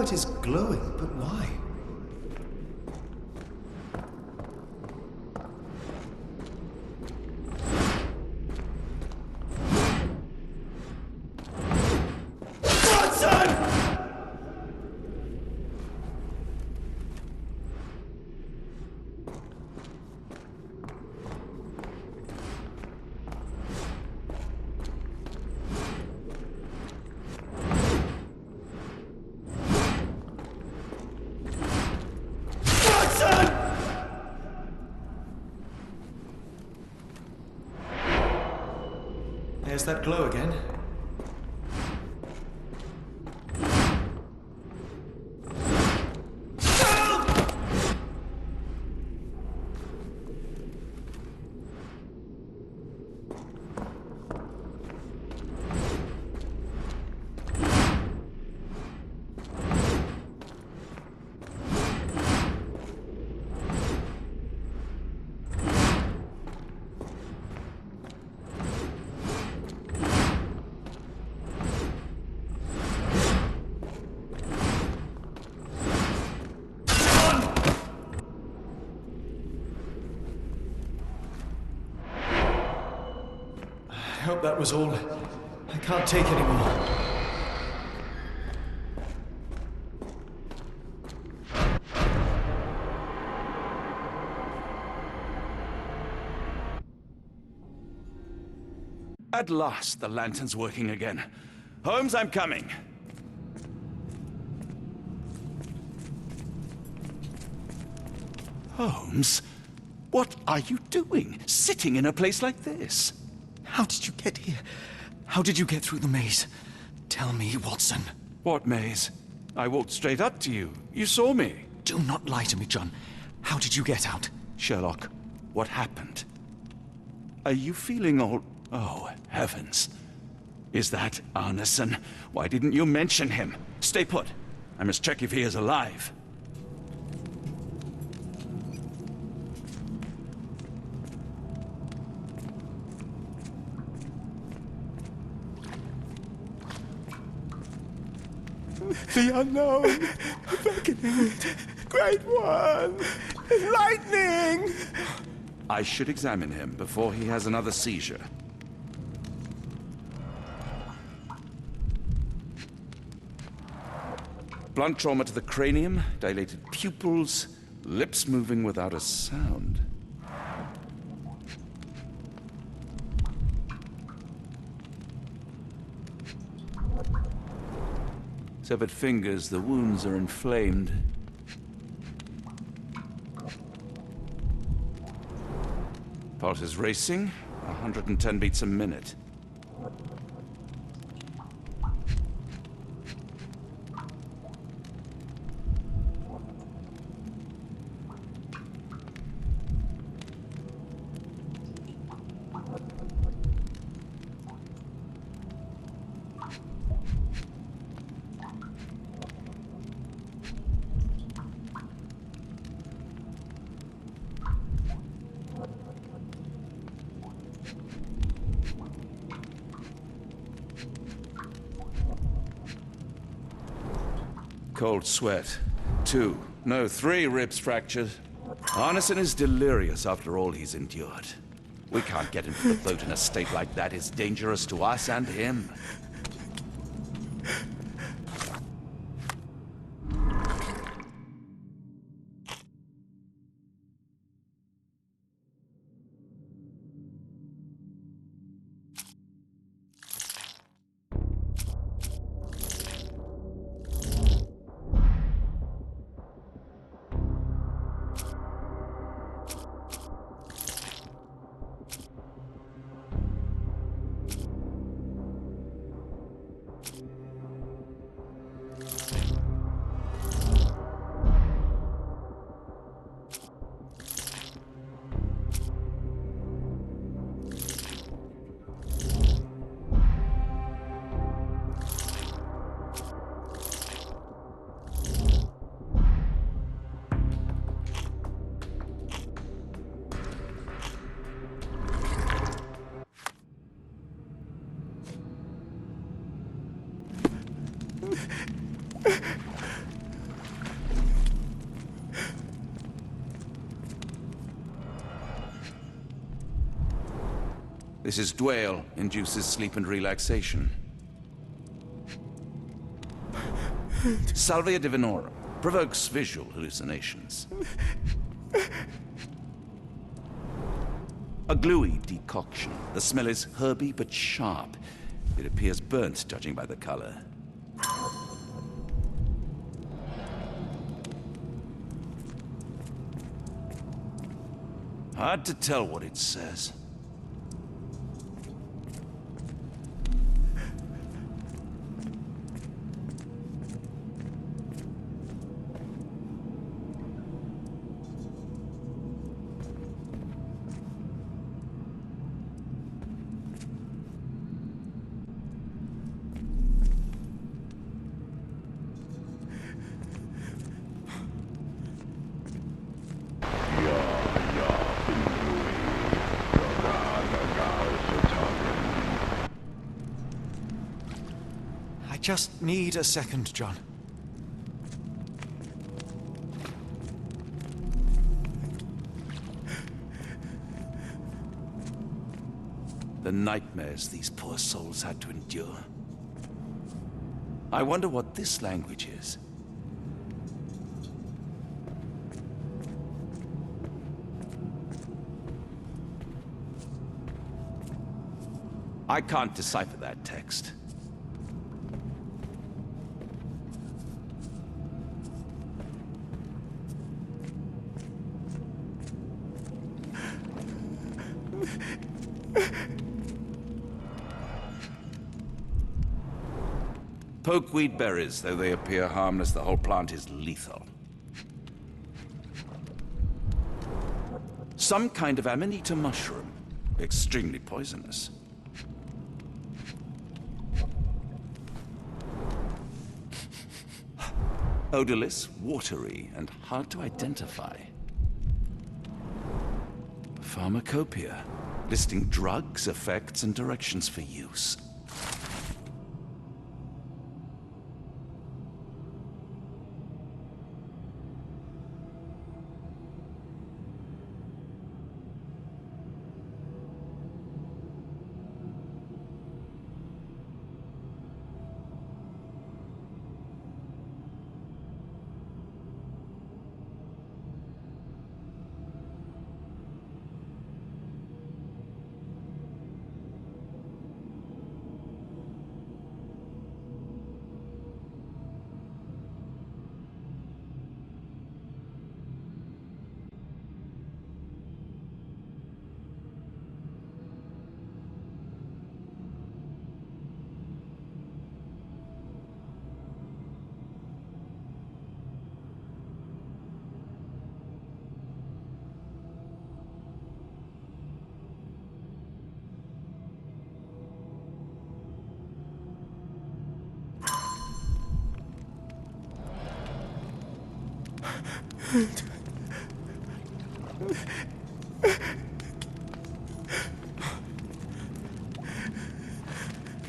it is glowing, but why? There's that glow again. I hope that was all. I can't take any more. At last, the lantern's working again. Holmes, I'm coming. Holmes, what are you doing, sitting in a place like this? How did you get here? How did you get through the maze? Tell me, Watson. What maze? I walked straight up to you. You saw me. Do not lie to me, John. How did you get out? Sherlock, what happened? Are you feeling all... Oh, heavens. Is that Arneson? Why didn't you mention him? Stay put. I must check if he is alive. The unknown, beckoning, great one, lightning! I should examine him before he has another seizure. Blunt trauma to the cranium, dilated pupils, lips moving without a sound. Severed fingers, the wounds are inflamed. Pulse is racing, 110 beats a minute. Cold sweat. 2, no, 3 ribs fractured. Arneson is delirious after all he's endured. We can't get into the boat in a state like that. It's dangerous to us and him. This is Dwale, induces sleep and relaxation. Salvia divinorum, provokes visual hallucinations. A gluey decoction. The smell is herby but sharp. It appears burnt, judging by the color. Hard to tell what it says. I just need a second, John. The nightmares these poor souls had to endure. I wonder what this language is. I can't decipher that text. Pokeweed berries, though they appear harmless, the whole plant is lethal. Some kind of amanita mushroom, extremely poisonous. Odorless, watery, and hard to identify. Pharmacopoeia, listing drugs, effects, and directions for use.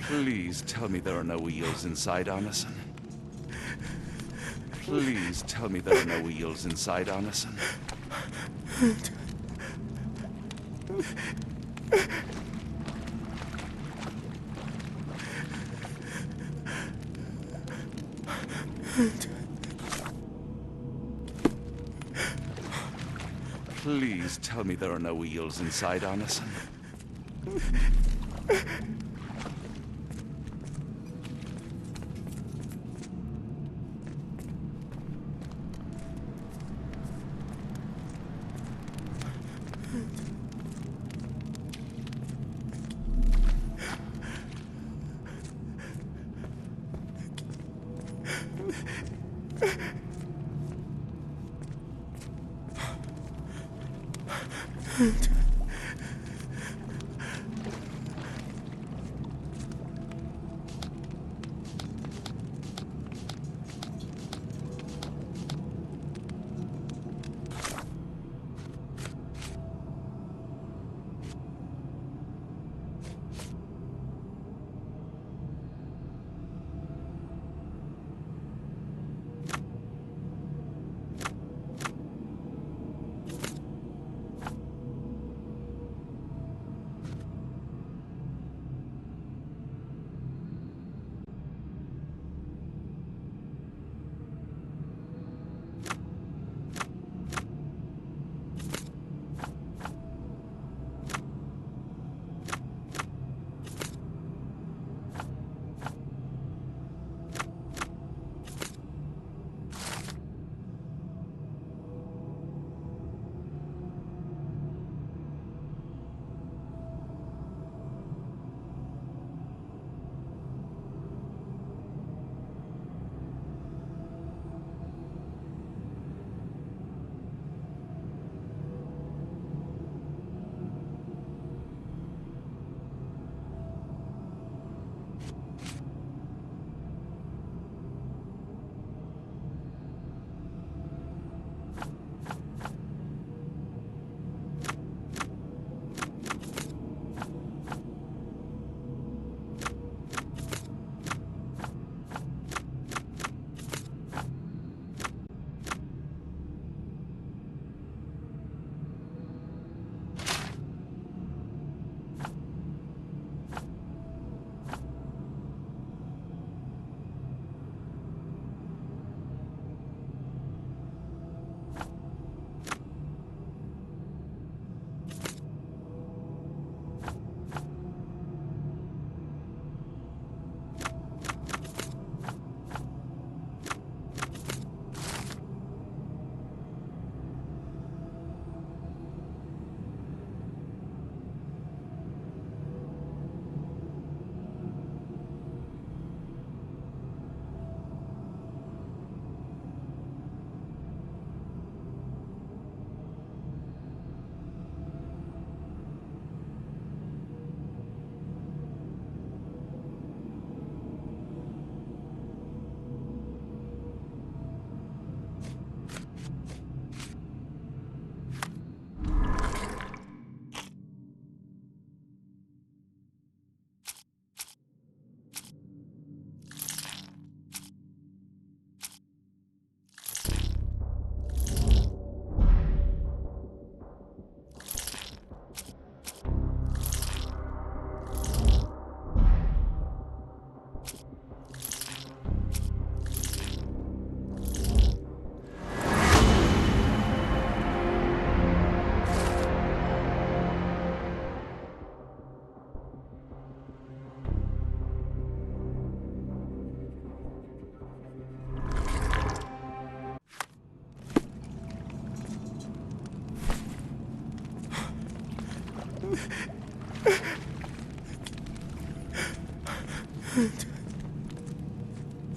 Please tell me there are no wheels inside, Arneson. Please tell me there are no wheels inside, Arneson. Please tell me there are no wheels inside, Arneson.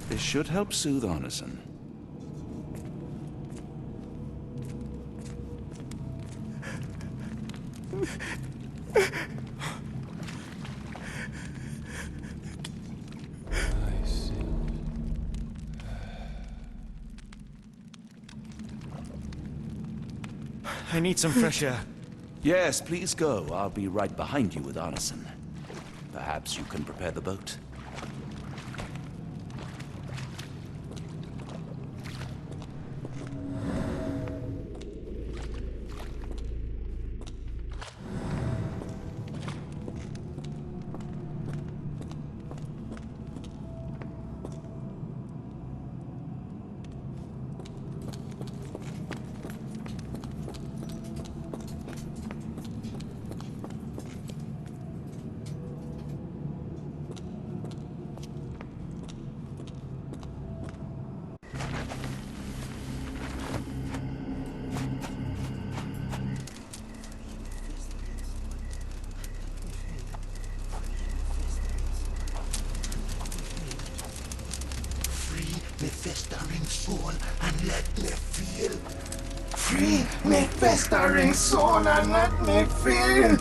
This should help soothe Arneson. I need some fresh air. Yes, please go. I'll be right behind you with Arneson. Perhaps you can prepare the boat. Me festering soul and let me feel. Free me festering soul and let me feel.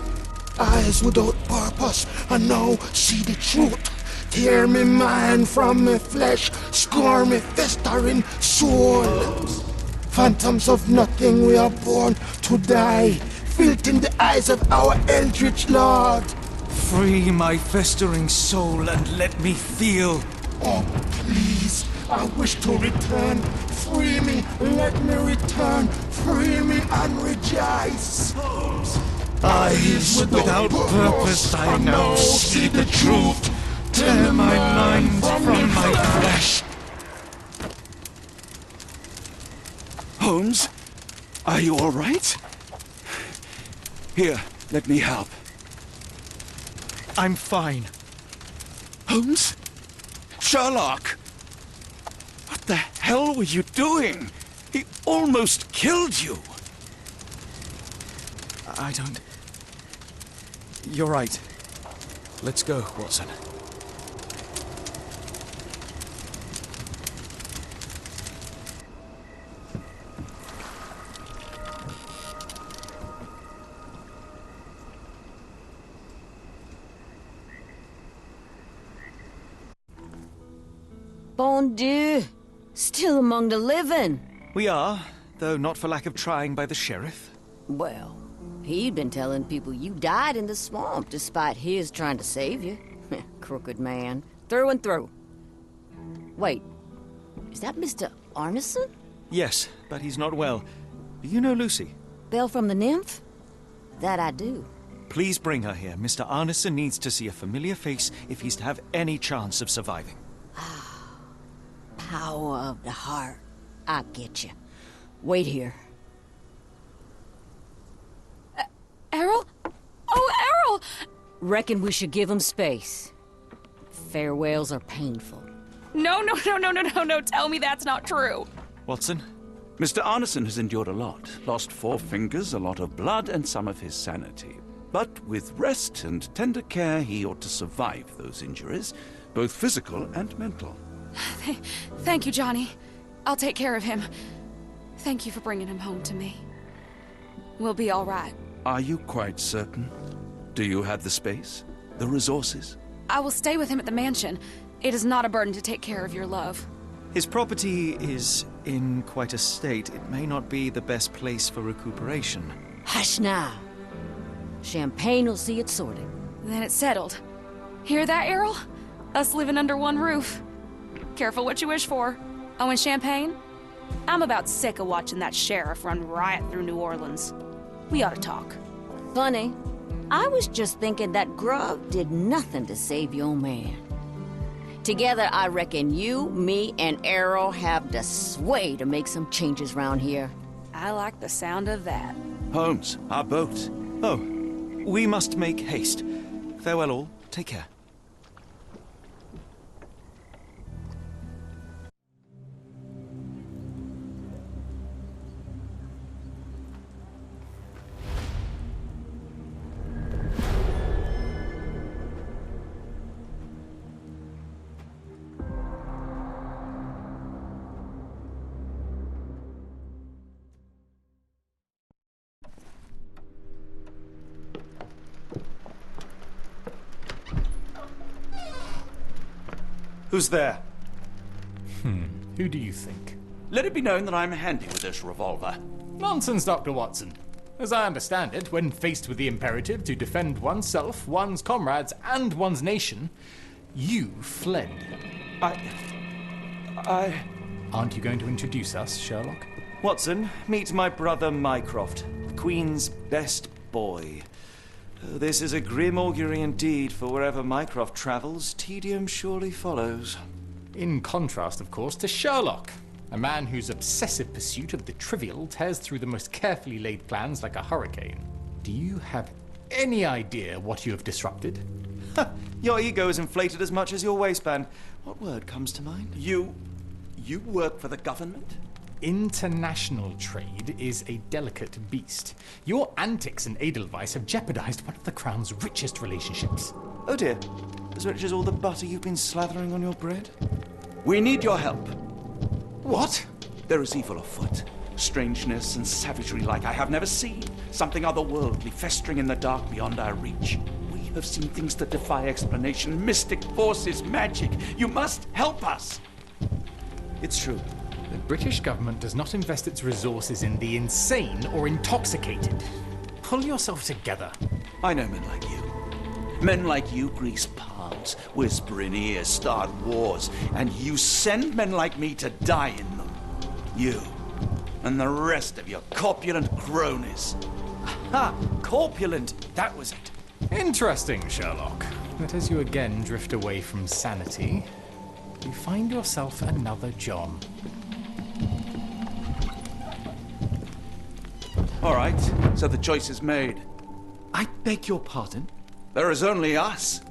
Eyes without purpose and now see the truth. Tear me mind from me flesh, score me festering soul. Phantoms of nothing, we are born to die. Filth in the eyes of our eldritch lord. Free my festering soul and let me feel. Oh, please, I wish to return. Free me, let me return. Free me and rejoice. Eyes without purpose, I now see the truth. Tear my mind from my flesh. Holmes? Are you all right? Here, let me help. I'm fine. Holmes? Sherlock! What the hell were you doing? He almost killed you! I don't... You're right. Let's go, Watson. Bon Dieu! Still among the living. We are, though not for lack of trying by the sheriff. Well, he'd been telling people you died in the swamp despite his trying to save you. Crooked man. Through and through. Wait, is that Mr. Arneson? Yes, but he's not well. Do you know Lucy? Belle from the Nymph? That I do. Please bring her here. Mr. Arneson needs to see a familiar face if he's to have any chance of surviving. Power of the heart. I get you. Wait here. Errol? Oh, Errol! Reckon we should give him space. Farewells are painful. No, tell me that's not true. Watson? Mr. Arneson has endured a lot. Lost 4 fingers, a lot of blood, and some of his sanity. But with rest and tender care, he ought to survive those injuries, both physical and mental. Thank you, Johnny. I'll take care of him. Thank you for bringing him home to me. We'll be all right. Are you quite certain? Do you have the space? The resources? I will stay with him at the mansion. It is not a burden to take care of your love. His property is in quite a state. It may not be the best place for recuperation. Hush now. Champagne will see it sorted. Then it's settled. Hear that, Errol? Us living under one roof. Careful what you wish for. Oh, and champagne? I'm about sick of watching that sheriff run riot through New Orleans. We ought to talk. Funny. I was just thinking that grub did nothing to save your man. Together, I reckon you, me, and Errol have the sway to make some changes round here. I like the sound of that. Holmes, our boat. Oh, we must make haste. Farewell all. Take care. Who's there? Who do you think? Let it be known that I'm handy with this revolver. Nonsense, Dr. Watson. As I understand it, when faced with the imperative to defend oneself, one's comrades, and one's nation, you fled. I... Aren't you going to introduce us, Sherlock? Watson, meet my brother Mycroft, the Queen's best boy. This is a grim augury indeed, for wherever Mycroft travels, tedium surely follows. In contrast, of course, to Sherlock, a man whose obsessive pursuit of the trivial tears through the most carefully laid plans like a hurricane. Do you have any idea what you have disrupted? Your ego is inflated as much as your waistband. What word comes to mind? You work for the government? International trade is a delicate beast. Your antics and Edelweiss have jeopardized one of the Crown's richest relationships. Oh dear, as rich as all the butter you've been slathering on your bread? We need your help. What? There is evil afoot. Strangeness and savagery like I have never seen. Something otherworldly festering in the dark beyond our reach. We have seen things that defy explanation. Mystic forces, magic. You must help us. It's true. The British government does not invest its resources in the insane or intoxicated. Pull yourself together. I know men like you. Men like you grease palms, whisper in ears, start wars, and you send men like me to die in them. You and the rest of your corpulent cronies. Ha! Corpulent! That was it. Interesting, Sherlock. But as you again drift away from sanity, you find yourself another John. All right, so the choice is made. I beg your pardon? There is only us.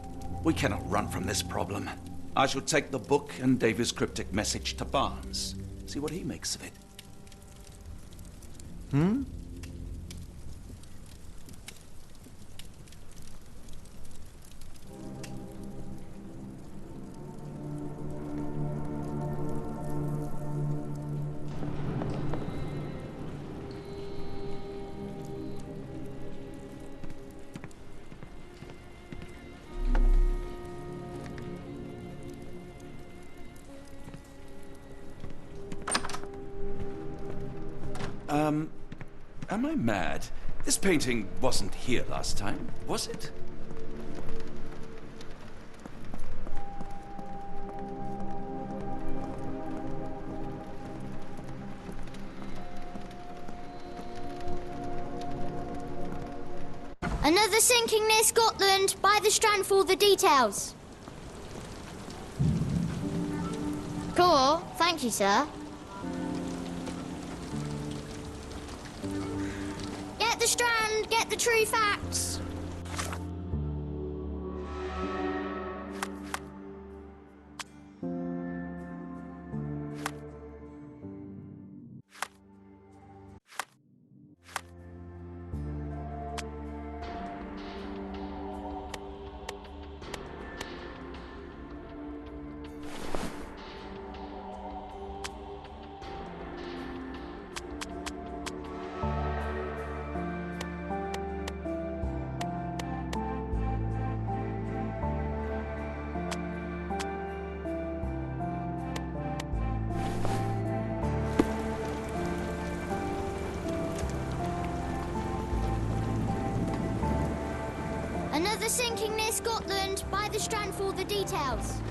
We cannot run from this problem. I shall take the book and Davy's cryptic message to Barnes. See what he makes of it. Am I mad? This painting wasn't here last time, was it? Another sinking near Scotland. By the Strand for all the details. Cool. Thank you, sir. Get the Strand. Get the true facts. Another sinking near Scotland. By the Strand for all the details.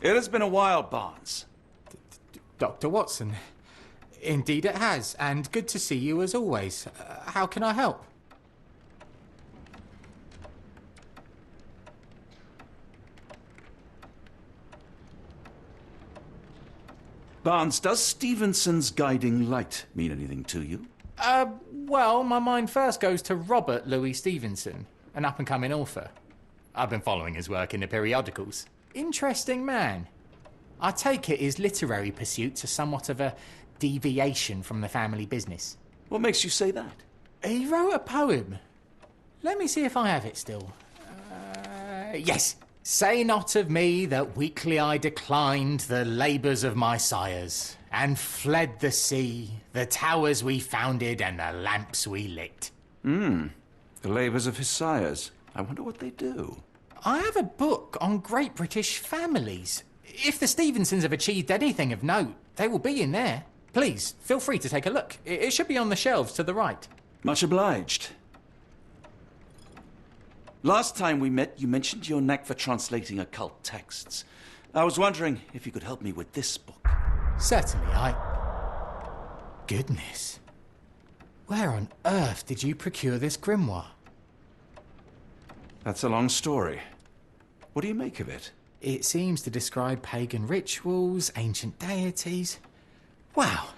It has been a while, Barnes. Dr. Watson. Indeed it has, and good to see you as always. How can I help? Barnes, does Stevenson's guiding light mean anything to you? Well, my mind first goes to Robert Louis Stevenson, an up-and-coming author. I've been following his work in the periodicals. Interesting man. I take it his literary pursuits are somewhat of a deviation from the family business. What makes you say that? He wrote a poem. Let me see if I have it still. Yes. Say not of me that weakly I declined the labours of my sires, and fled the sea, the towers we founded, and the lamps we lit. The labours of his sires. I wonder what they do. I have a book on great British families. If the Stevensons have achieved anything of note, they will be in there. Please, feel free to take a look. It should be on the shelves to the right. Much obliged. Last time we met, you mentioned your knack for translating occult texts. I was wondering if you could help me with this book. Certainly, Goodness. Where on earth did you procure this grimoire? That's a long story. What do you make of it? It seems to describe pagan rituals, ancient deities. Wow,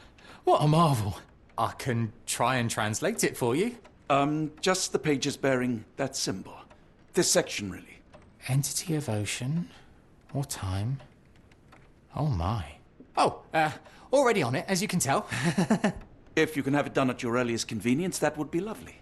what a marvel. I can try and translate it for you. Just the pages bearing that symbol. This section, really. Entity of ocean or time. Oh my. Oh, already on it, as you can tell. If you can have it done at your earliest convenience, that would be lovely.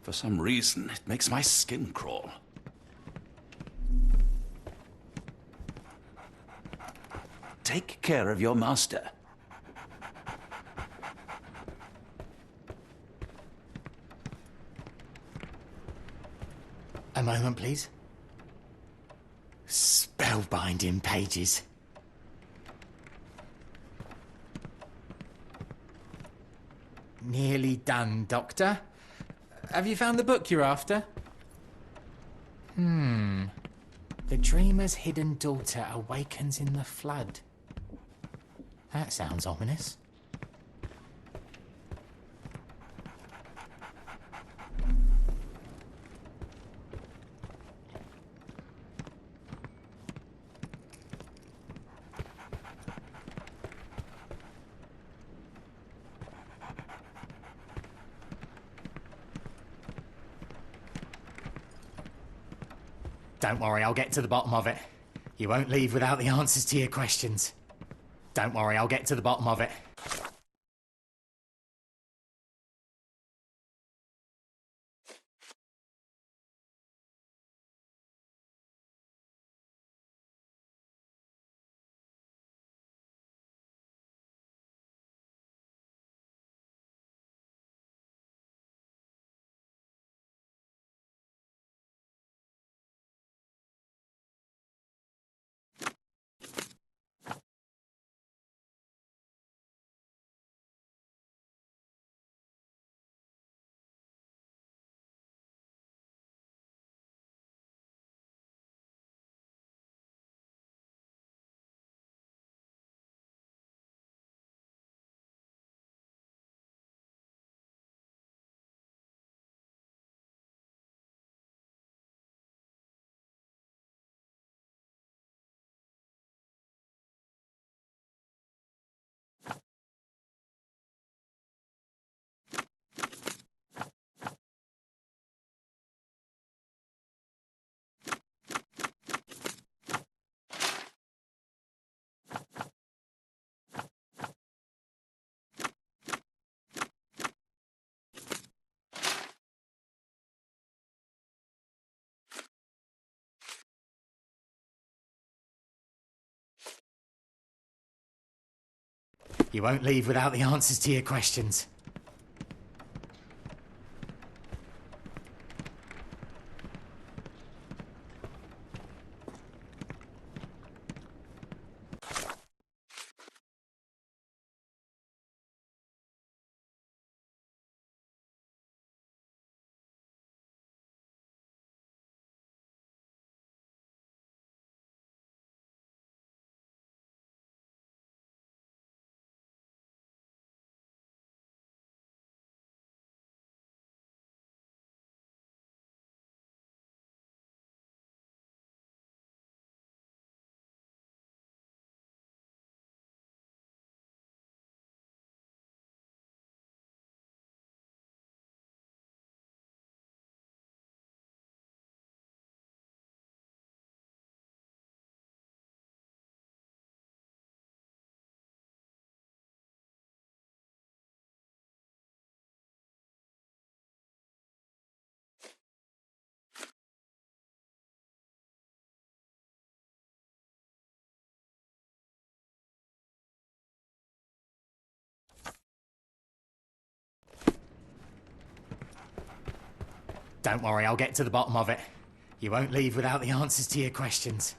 For some reason, it makes my skin crawl. Take care of your master. A moment, please. Spellbinding pages. Nearly done, Doctor. Have you found the book you're after? The dreamer's hidden daughter awakens in the flood. That sounds ominous. Don't worry, I'll get to the bottom of it. You won't leave without the answers to your questions. Don't worry, I'll get to the bottom of it. You won't leave without the answers to your questions. Don't worry, I'll get to the bottom of it. You won't leave without the answers to your questions.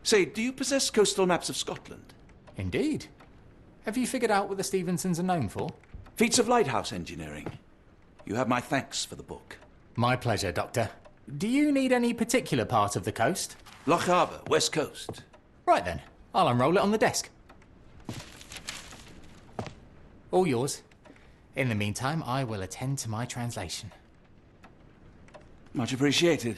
Say, do you possess coastal maps of Scotland? Indeed. Have you figured out what the Stevensons are known for? Feats of lighthouse engineering. You have my thanks for the book. My pleasure, Doctor. Do you need any particular part of the coast? Loch Harbour, West Coast. Right then, I'll unroll it on the desk. All yours. In the meantime, I will attend to my translation. Much appreciated.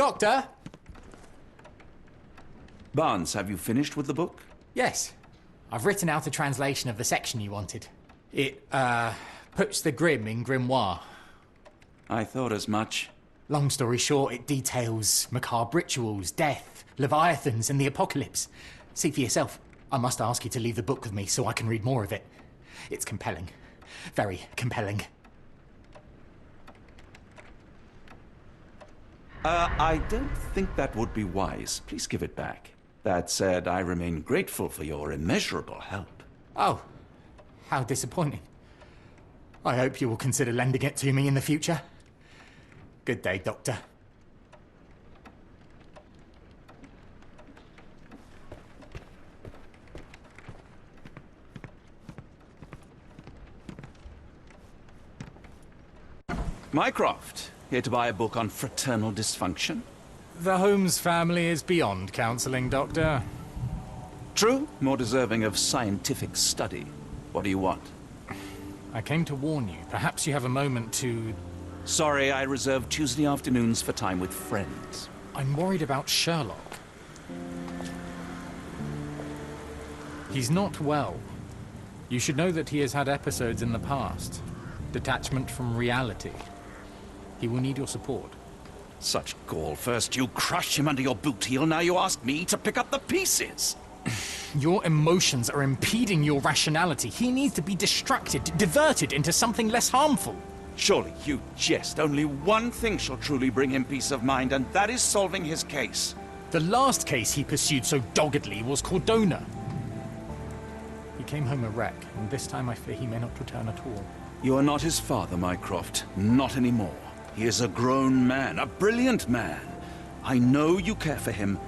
Doctor! Barnes, have you finished with the book? Yes. I've written out a translation of the section you wanted. It, puts the grim in grimoire. I thought as much. Long story short, it details macabre rituals, death, leviathans, and the apocalypse. See for yourself. I must ask you to leave the book with me so I can read more of it. It's compelling. Very compelling. I don't think that would be wise. Please give it back. That said, I remain grateful for your immeasurable help. Oh, how disappointing. I hope you will consider lending it to me in the future. Good day, Doctor. Mycroft, here to buy a book on fraternal dysfunction? The Holmes family is beyond counseling, Doctor. True, more deserving of scientific study. What do you want? I came to warn you. Perhaps you have a moment to... Sorry, I reserve Tuesday afternoons for time with friends. I'm worried about Sherlock. He's not well. You should know that he has had episodes in the past. Detachment from reality. He will need your support. Such gall. First you crush him under your boot heel, now you ask me to pick up the pieces. Your emotions are impeding your rationality. He needs to be distracted, diverted into something less harmful. Surely you jest. Only one thing shall truly bring him peace of mind, and that is solving his case. The last case he pursued so doggedly was Cordona. He came home a wreck, and this time I fear he may not return at all. You are not his father, Mycroft. Not anymore. He is a grown man, a brilliant man. I know you care for him.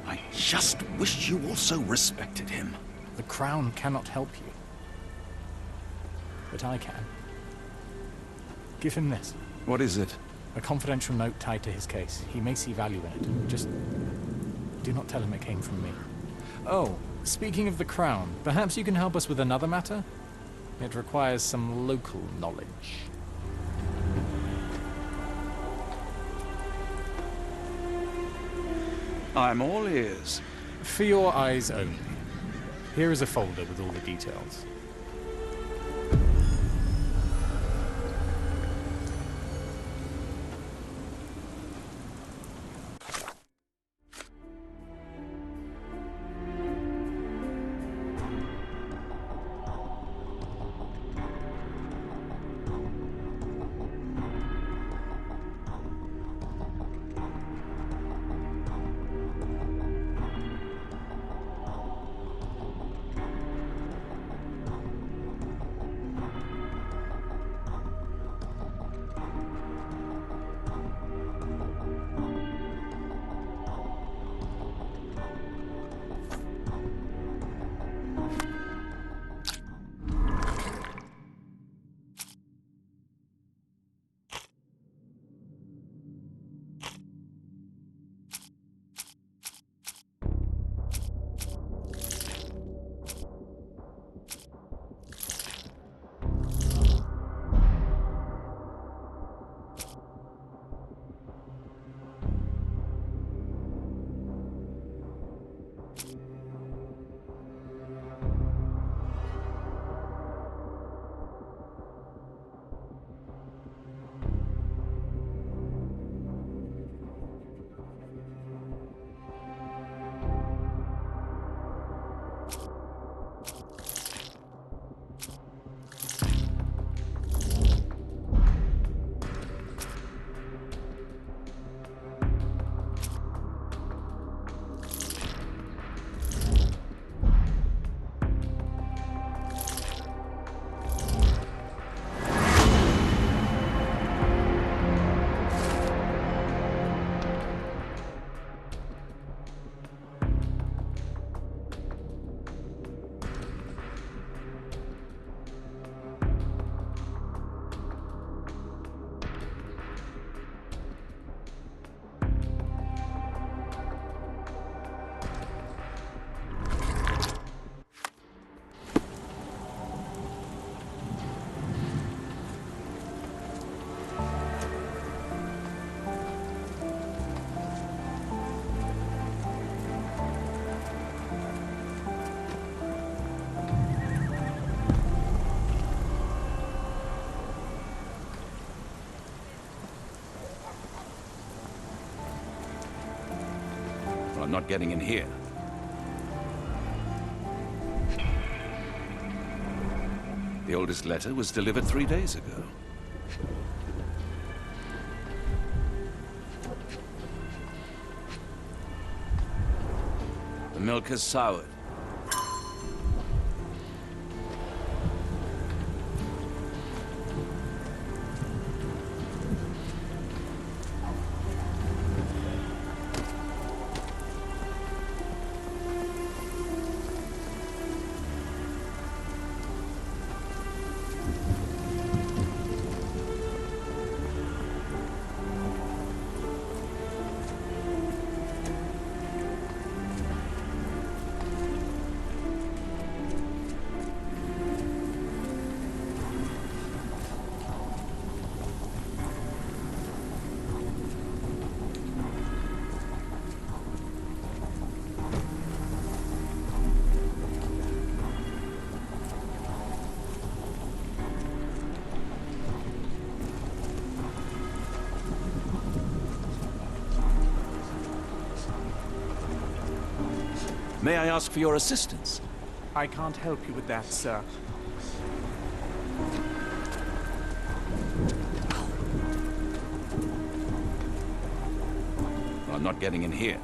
I just wish you also respected him. The Crown cannot help you. But I can. Give him this. What is it? A confidential note tied to his case. He may see value in it. Just do not tell him it came from me. Oh, speaking of the Crown, perhaps you can help us with another matter? It requires some local knowledge. I'm all ears. For your eyes only. Here is a folder with all the details. I'm not getting in here. The oldest letter was delivered 3 days ago. The milk has soured. May I ask for your assistance? I can't help you with that, sir. Well, I'm not getting in here.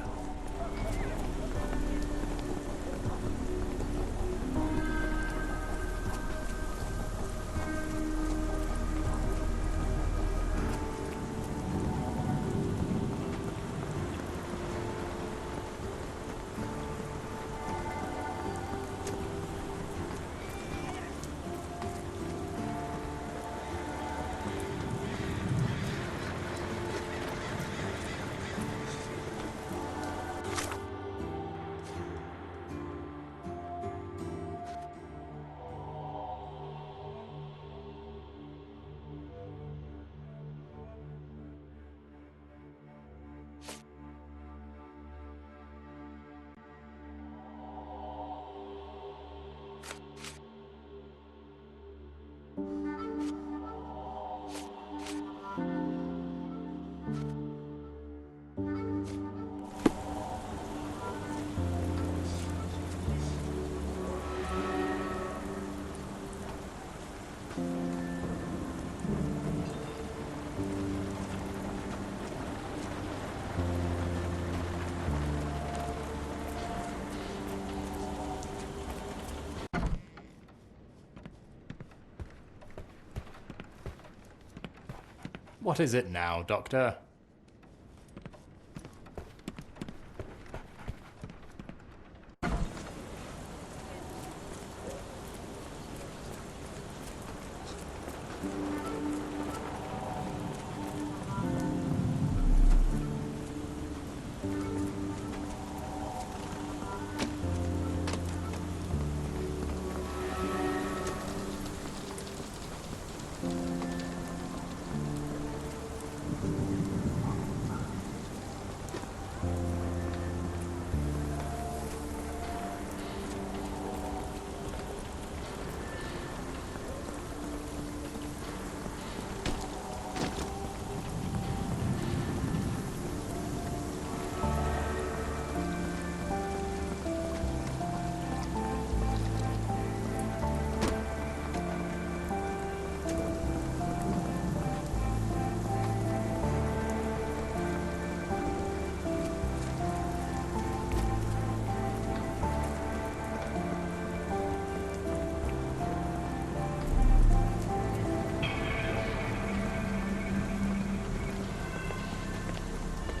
What is it now, Doctor?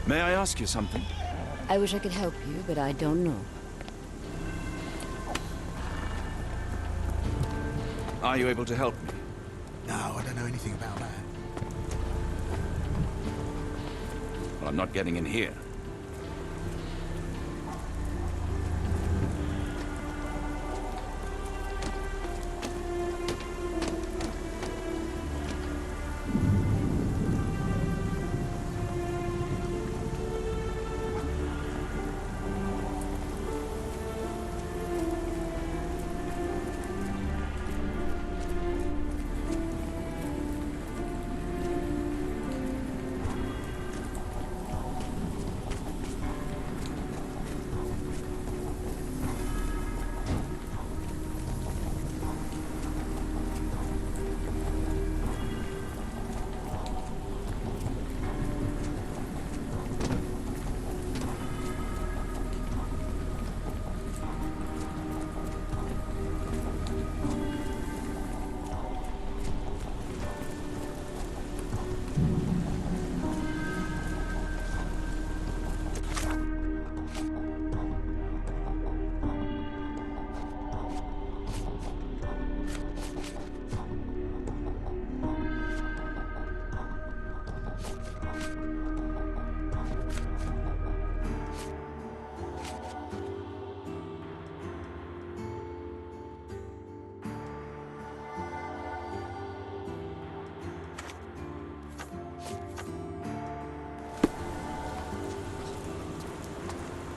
May I ask you something? I wish I could help you, but I don't know. Are you able to help me? No, I don't know anything about that. Well, I'm not getting in here.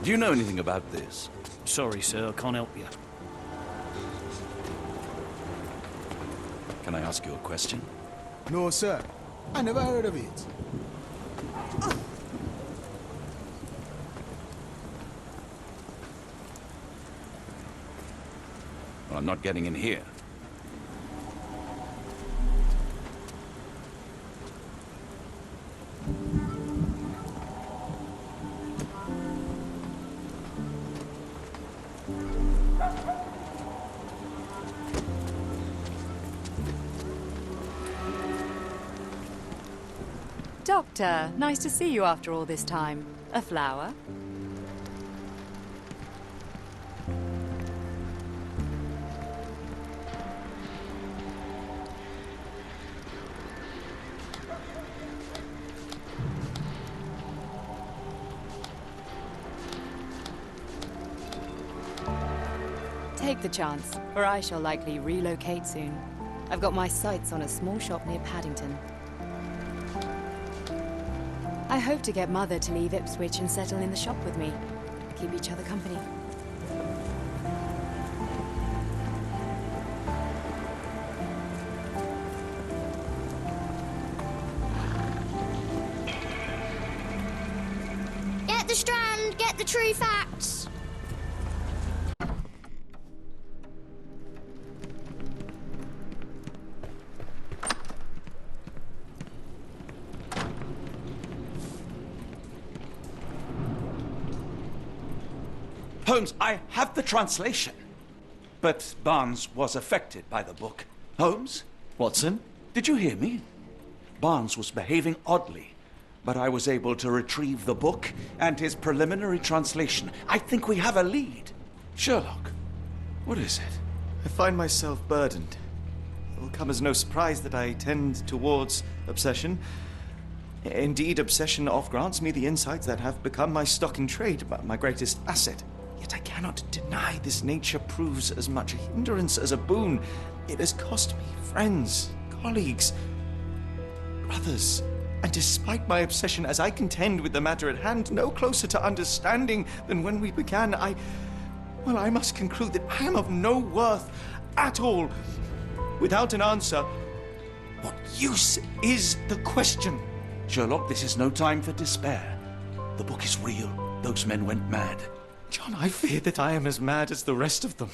Do you know anything about this? Sorry, sir, I can't help you. Can I ask you a question? No, sir. I never heard of it. on not getting in here. Doctor, nice to see you after all this time. A flower? Take the chance, or I shall likely relocate soon. I've got my sights on a small shop near Paddington. I hope to get Mother to leave Ipswich and settle in the shop with me. Keep each other company. Get the Strand, get the true facts. Holmes, I have the translation. But Barnes was affected by the book. Holmes? Watson? Did you hear me? Barnes was behaving oddly, but I was able to retrieve the book and his preliminary translation. I think we have a lead. Sherlock, what is it? I find myself burdened. It will come as no surprise that I tend towards obsession. Indeed, obsession oft grants me the insights that have become my stock in trade, my greatest asset. Yet I cannot deny this nature proves as much a hindrance as a boon. It has cost me friends, colleagues, brothers. And despite my obsession, as I contend with the matter at hand, no closer to understanding than when we began, I must conclude that I am of no worth at all. Without an answer, what use is the question? Sherlock, this is no time for despair. The book is real. Those men went mad. John, I fear that I am as mad as the rest of them.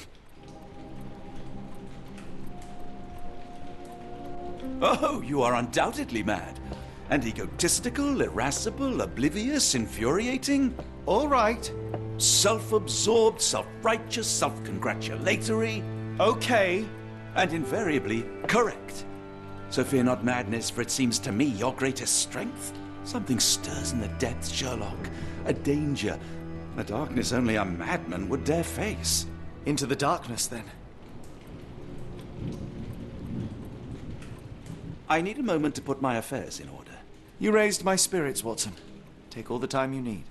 Oh, you are undoubtedly mad. And egotistical, irascible, oblivious, infuriating. All right. Self-absorbed, self-righteous, self-congratulatory. Okay. And invariably correct. So fear not madness, for it seems to me your greatest strength. Something stirs in the depths, Sherlock. A danger, a darkness only a madman would dare face. Into the darkness, then. I need a moment to put my affairs in order. You raised my spirits, Watson. Take all the time you need.